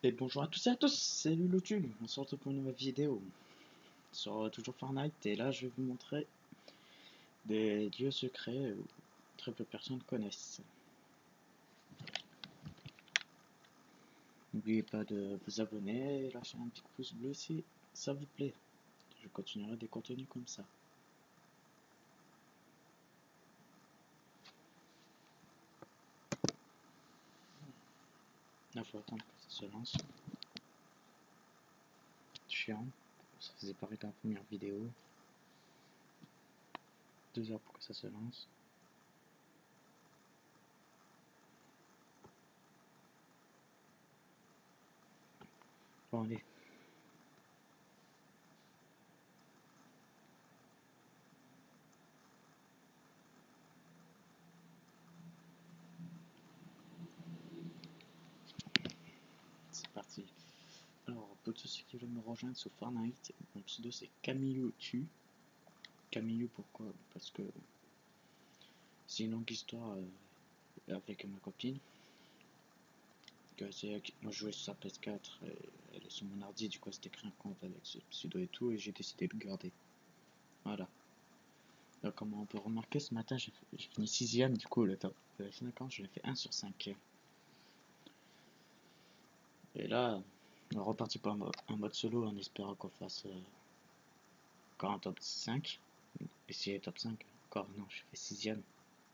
Et bonjour à tous et à tous, salut YouTube, on se retrouve pour une nouvelle vidéo sur toujours Fortnite et là je vais vous montrer des lieux secrets où très peu de personnes connaissent. N'oubliez pas de vous abonner et lâcher un petit pouce bleu si ça vous plaît. Je continuerai des contenus comme ça. Là faut attendre que ça se lance. Chiant, ça faisait pareil dans la première vidéo. 2 heures pour que ça se lance. Bon allez. C'est parti. Alors pour tous ceux qui veulent me rejoindre sur Fortnite, mon pseudo c'est CamilloTu. Camillou pourquoi? Parce que c'est une longue histoire avec ma copine. Moi je jouais sur sa PS4 et elle est sur mon ordi, du coup elle s'était créé un compte avec ce pseudo et tout et j'ai décidé de le garder. Voilà. Donc comme on peut remarquer ce matin j'ai fini 6ème, du coup le top 50 je l'ai fait 1 sur 5. Et là on est reparti pour un mode solo en espérant qu'on fasse encore un top 5. Et si top 5 encore non, je fais 6ème.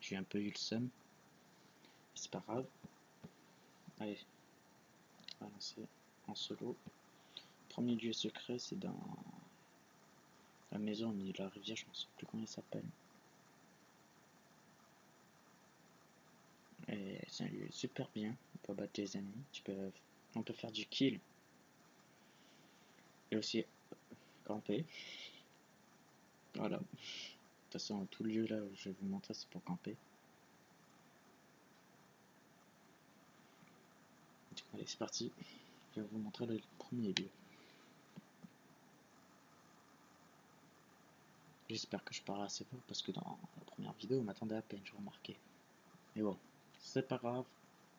J'ai un peu eu le seum. C'est pas grave. Allez, on va lancer en solo. Premier lieu secret c'est dans la maison au milieu de la rivière, je ne sais plus comment il s'appelle. Et c'est un lieu super bien, on peut battre les ennemis, on peut faire du kill. Et aussi camper. Voilà. De toute façon, tout le lieu là où je vais vous montrer, c'est pour camper. Allez, c'est parti. Je vais vous montrer le premier lieu. J'espère que je parle assez fort parce que dans la première vidéo, on m'attendait à peine, j'ai remarqué. Mais bon, c'est pas grave,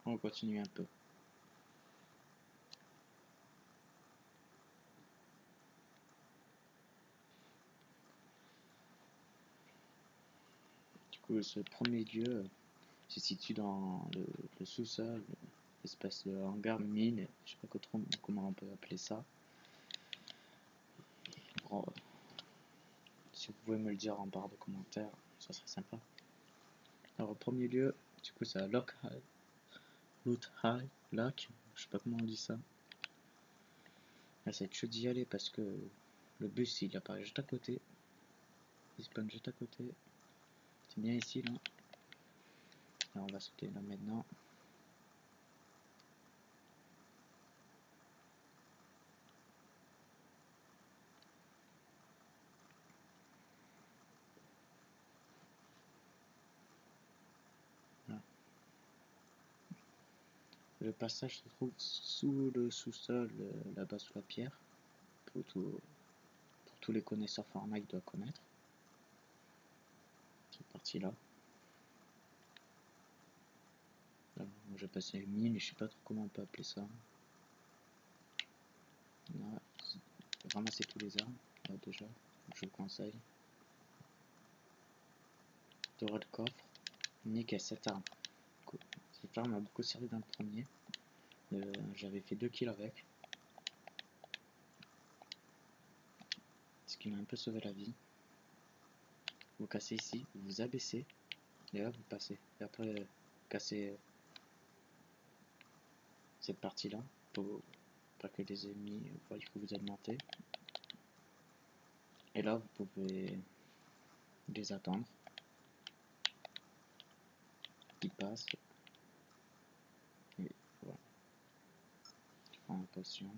on continue un peu. Du coup, ce premier lieu se situe dans le sous-sol, l'espèce de hangar mine, je sais pas comment on peut appeler ça. Bon, si vous pouvez me le dire en barre de commentaires, ça serait sympa. Alors, au premier lieu, du coup, c'est à Loot High Lock, je sais pas comment on dit ça. Là, c'est chaud d'y aller parce que le bus il apparaît juste à côté. Il spawn juste à côté. C'est bien ici là. Là, on va sauter là maintenant. Voilà. Le passage se trouve sous le sous-sol, là-bas sous la pierre. Pour tous les connaisseurs Fortnite doivent connaître. Cette partie-là. Là, moi j'ai passé une mine et je sais pas trop comment on peut appeler ça. Là, ramasser tous les armes, là, déjà, je vous conseille. Doré de coffre, nickel, cette arme. Cette arme m'a beaucoup servi dans le premier. J'avais fait 2 kills avec. Ce qui m'a un peu sauvé la vie. Vous cassez ici, vous vous abaissez, et là vous passez. Et après, cassez cette partie-là pour pas que les ennemis voient que vous êtes monté. Et là vous pouvez les attendre. Ils passent. Et voilà. Je prends une potion.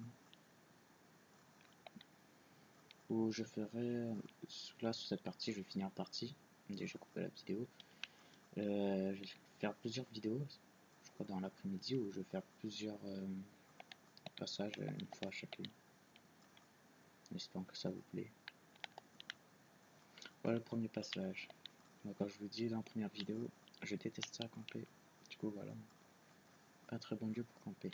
Ou je ferai là sur cette partie, je vais finir partie. Déjà coupé la vidéo. Je vais faire plusieurs vidéos, je crois dans l'après-midi, où je vais faire plusieurs passages une fois chacune. J'espère que ça vous plaît. Voilà le premier passage. Donc, comme je vous dis dans la première vidéo, je déteste ça camper. Du coup voilà, pas un très bon lieu pour camper.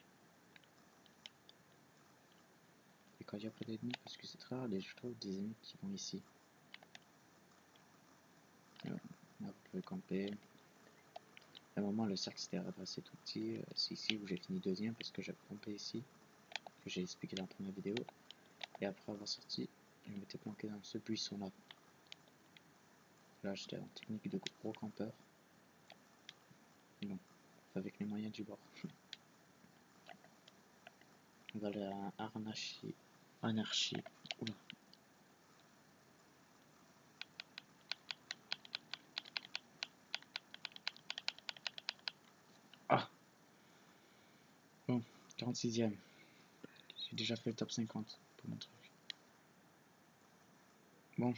quand il n'y a pas d'ennemis, parce que c'est très rare, je trouve des ennemis qui vont ici. Là, vous pouvez camper. À un moment, le cercle s'était redressé tout petit. C'est ici où j'ai fini deuxième parce que j'avais campé ici, que j'ai expliqué dans la première vidéo. Et après avoir sorti, je m'étais planqué dans ce buisson là. Là, j'étais en technique de gros campeur. Bon, avec les moyens du bord. On va aller à Anarchie. Oula. Ah bon, 46ème. J'ai déjà fait le top 50 pour mon truc. Bon.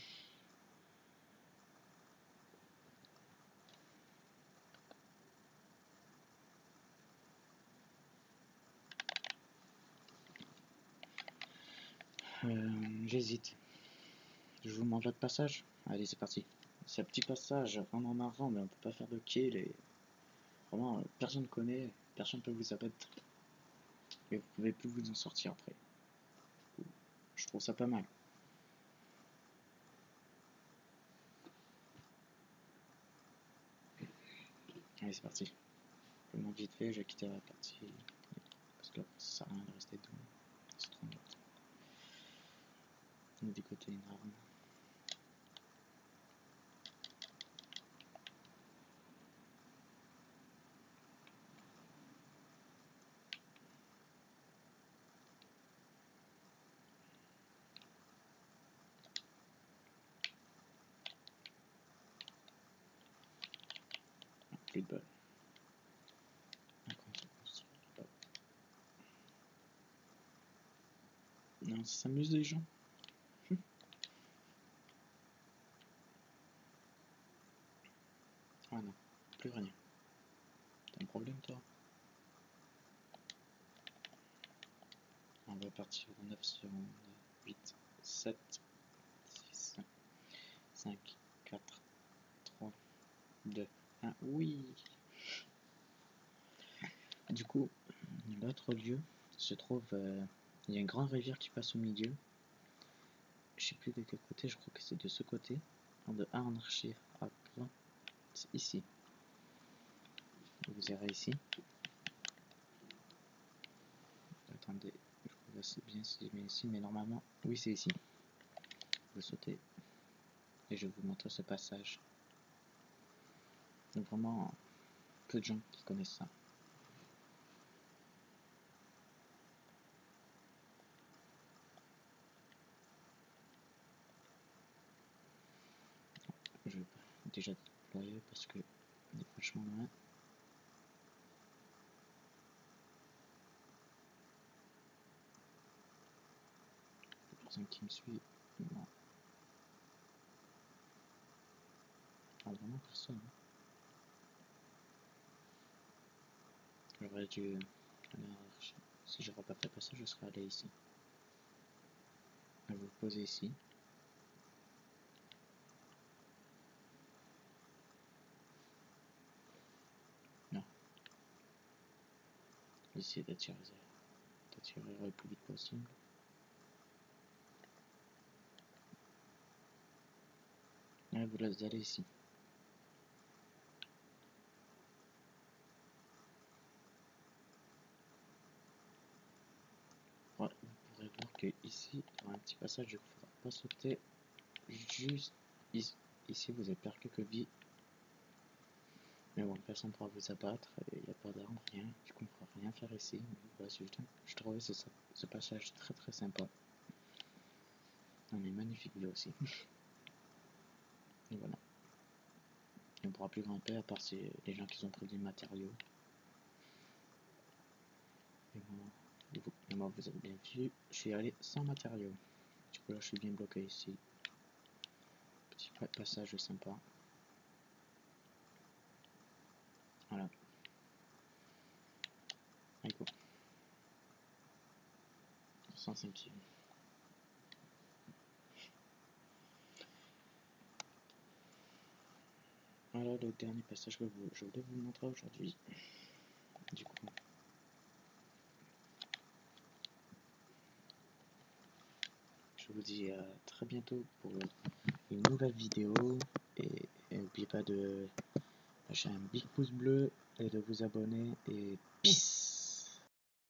J'hésite. Je vous montre l'autre passage. Allez, c'est parti. C'est un petit passage vraiment marrant, mais on peut pas faire de kill et vraiment personne ne connaît, personne peut vous abattre et vous pouvez plus vous en sortir après. Je trouve ça pas mal. Allez, c'est parti. Je monte vite fait, j'ai quitté la partie parce que ça sert à rien de rester debout. C'est trop net. Du côté une arme. Ah, plus de balles. Non, ça s'amuse les gens. Ah non, plus rien. T'as un problème toi? On va partir en 9 secondes. 8, 7, 6, 5, 4, 3, 2, 1. Oui! Du coup, l'autre lieu se trouve. Il y a une grande rivière qui passe au milieu. Je sais plus de quel côté, je crois que c'est de ce côté. De Anarchie à c'est ici. Vous verrez ici. Attendez, je vois c'est bien si je mets ici, mais normalement, oui, c'est ici. Vous sautez. Et je vais vous montrer ce passage. Donc vraiment, peu de gens qui connaissent ça. Je vais déjà déployer parce que on est vachement loin. La personne qui me suit, non. Ah, vraiment personne. J'aurais dû aller en si j'aurais pas fait le passage, je serais allé ici. Je vais vous poser ici. Non. Essayer d'attirer le plus vite possible. Et vous laisse aller ici. Ouais, vous pourrez voir que ici, il y aura un petit passage, il ne faudra pas sauter juste ici. Ici, vous allez perdre quelques vies. Mais bon, personne ne pourra vous abattre, il n'y a pas d'armes, rien. Du coup, on ne pourra rien faire ici. Mais voilà, je trouvais ce passage très très sympa. On est magnifique vue aussi. Et voilà. On ne pourra plus grimper à part si les gens qui ont pris des matériaux. Et moi, vous avez bien vu, je suis allé sans matériaux. Du coup, là, je suis bien bloqué ici. Petit passage sympa. Voilà. Allez, go. 105e. Voilà le dernier passage que je voulais vous montrer aujourd'hui. Du coup, je vous dis à très bientôt pour une nouvelle vidéo. Et n'oubliez pas de lâcher un big pouce bleu et de vous abonner. Et peace!